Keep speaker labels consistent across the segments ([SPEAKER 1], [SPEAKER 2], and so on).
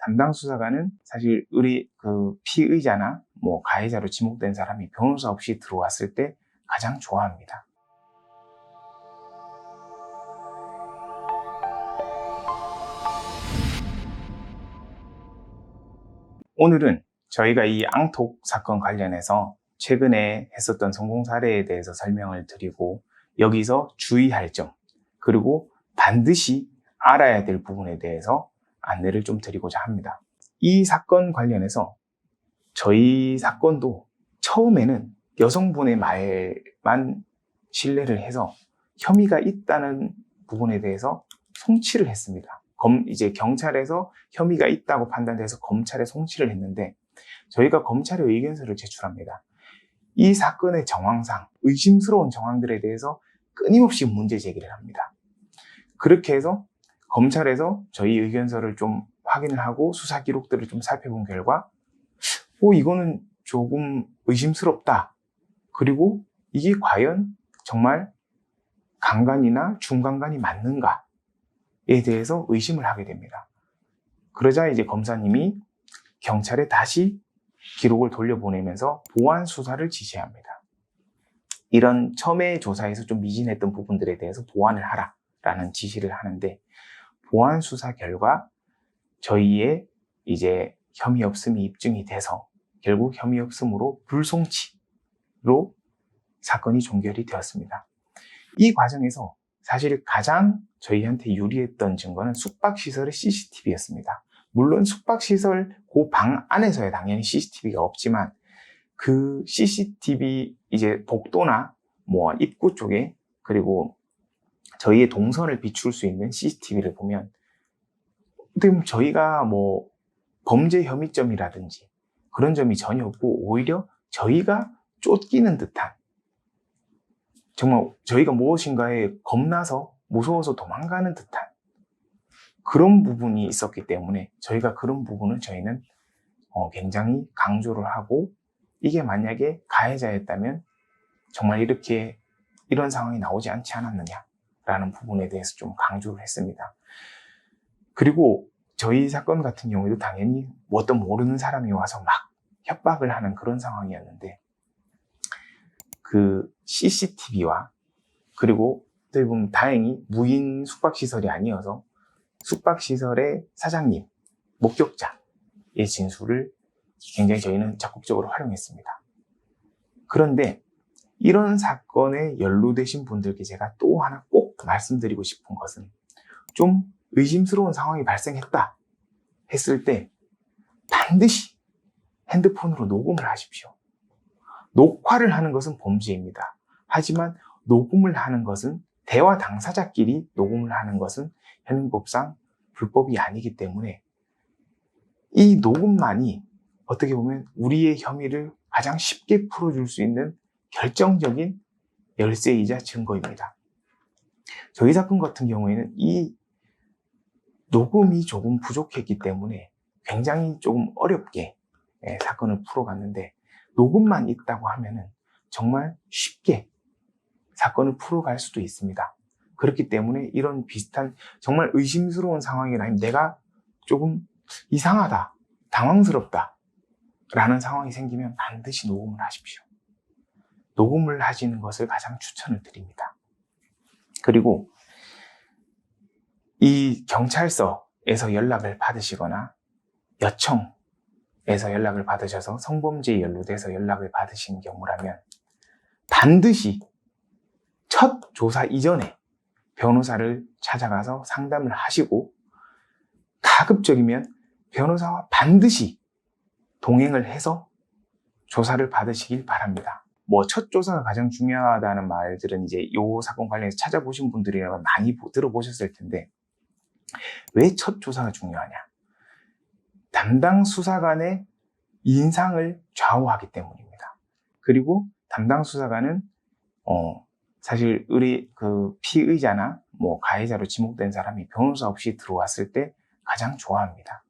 [SPEAKER 1] 담당 수사관은 사실 피의자나 가해자로 지목된 사람이 변호사 없이 들어왔을 때 가장 좋아합니다. 오늘은 저희가 이 앙톡 사건 관련해서 최근에 했었던 성공 사례에 대해서 설명을 드리고, 여기서 주의할 점, 그리고 반드시 알아야 될 부분에 대해서 안내를 좀 드리고자 합니다. 이 사건 관련해서 저희 사건도 처음에는 여성분의 말만 신뢰를 해서 혐의가 있다는 부분에 대해서 송치를 했습니다. 이제 경찰에서 혐의가 있다고 판단돼서 검찰에 송치를 했는데, 저희가 검찰에 의견서를 제출합니다. 이 사건의 정황상 의심스러운 정황들에 대해서 끊임없이 문제 제기를 합니다. 그렇게 해서 검찰에서 저희 의견서를 좀 확인을 하고 수사 기록들을 좀 살펴본 결과 이거는 조금 의심스럽다. 그리고 이게 과연 정말 강간이나 중강간이 맞는가에 대해서 의심을 하게 됩니다. 그러자 이제 검사님이 경찰에 다시 기록을 돌려보내면서 보완 수사를 지시합니다. 이런 첨예 조사에서 좀 미진했던 부분들에 대해서 보완을 하라라는 지시를 하는데, 보완 수사 결과 저희의 이제 혐의 없음이 입증이 돼서 결국 혐의 없음으로 불송치로 사건이 종결이 되었습니다. 이 과정에서 사실 가장 저희한테 유리했던 증거는 숙박시설의 CCTV였습니다. 물론 숙박시설 그 방 안에서야 당연히 CCTV가 없지만, 그 CCTV 이제 복도나 입구 쪽에, 그리고 저희의 동선을 비출 수 있는 CCTV를 보면 저희가 범죄 혐의점이라든지 그런 점이 전혀 없고, 오히려 저희가 쫓기는 듯한, 정말 저희가 무엇인가에 겁나서 무서워서 도망가는 듯한 그런 부분이 있었기 때문에, 저희가 그런 부분을 저희는 굉장히 강조를 하고, 이게 만약에 가해자였다면 정말 이런 상황이 나오지 않지 않았느냐라는 부분에 대해서 좀 강조를 했습니다. 그리고 저희 사건 같은 경우에도 당연히 어떤 모르는 사람이 와서 막 협박을 하는 그런 상황이었는데, 그 CCTV와 그리고 어떻게 보면 다행히 무인 숙박시설이 아니어서 숙박시설의 사장님, 목격자의 진술을 굉장히 저희는 적극적으로 활용했습니다. 그런데 이런 사건에 연루되신 분들께 제가 또 하나 꼭 말씀드리고 싶은 것은, 좀 의심스러운 상황이 발생했다 했을 때 반드시 핸드폰으로 녹음을 하십시오. 녹화를 하는 것은 범죄입니다. 하지만 녹음을 하는 것은, 대화 당사자끼리 녹음을 하는 것은 현행법상 불법이 아니기 때문에, 이 녹음만이 어떻게 보면 우리의 혐의를 가장 쉽게 풀어줄 수 있는 결정적인 열쇠이자 증거입니다. 저희 사건 같은 경우에는 이 녹음이 조금 부족했기 때문에 굉장히 조금 어렵게 사건을 풀어갔는데, 녹음만 있다고 하면은 정말 쉽게 사건을 풀어갈 수도 있습니다. 그렇기 때문에 이런 비슷한 정말 의심스러운 상황이라면, 내가 조금 이상하다, 당황스럽다 라는 상황이 생기면 반드시 녹음을 하십시오. 녹음을 하시는 것을 가장 추천을 드립니다. 그리고 이 경찰서에서 연락을 받으시거나 여청에서 연락을 받으셔서 성범죄에 연루돼서 연락을 받으신 경우라면, 반드시 첫 조사 이전에 변호사를 찾아가서 상담을 하시고, 가급적이면 변호사와 반드시 동행을 해서 조사를 받으시길 바랍니다. 첫 조사가 가장 중요하다는 말들은 이제 이 사건 관련해서 찾아보신 분들이라면 많이 들어보셨을 텐데, 왜 첫 조사가 중요하냐? 담당 수사관의 인상을 좌우하기 때문입니다. 그리고 담당 수사관은 사실 피의자나 가해자로 지목된 사람이 변호사 없이 들어왔을 때 가장 좋아합니다.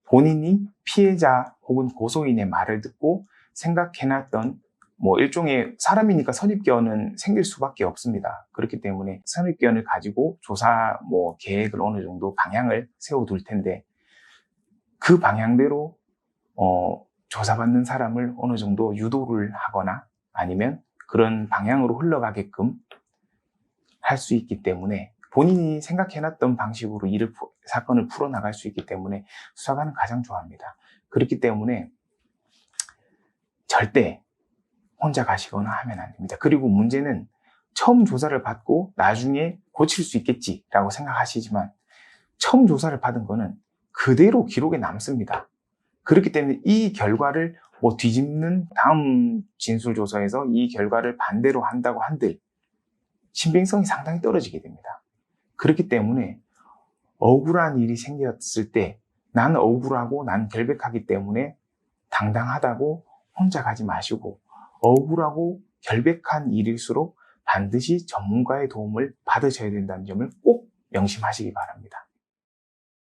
[SPEAKER 1] 본인이 피해자 혹은 고소인의 말을 듣고 생각해놨던 일종의, 사람이니까 선입견은 생길 수밖에 없습니다. 그렇기 때문에 선입견을 가지고 조사 계획을 어느 정도 방향을 세워둘 텐데, 그 방향대로 조사받는 사람을 어느 정도 유도를 하거나 아니면 그런 방향으로 흘러가게끔 할 수 있기 때문에 본인이 생각해놨던 방식으로 사건을 풀어나갈 수 있기 때문에 수사관은 가장 좋아합니다. 그렇기 때문에 절대 혼자 가시거나 하면 안 됩니다. 그리고 문제는 처음 조사를 받고 나중에 고칠 수 있겠지라고 생각하시지만 처음 조사를 받은 거는 그대로 기록에 남습니다. 그렇기 때문에 이 결과를 뒤집는 다음 진술조서에서 이 결과를 반대로 한다고 한들 신빙성이 상당히 떨어지게 됩니다. 그렇기 때문에 억울한 일이 생겼을 때 나는 억울하고 난 결백하기 때문에 당당하다고 혼자 가지 마시고 억울하고 결백한 일일수록 반드시 전문가의 도움을 받으셔야 된다는 점을 꼭 명심하시기 바랍니다.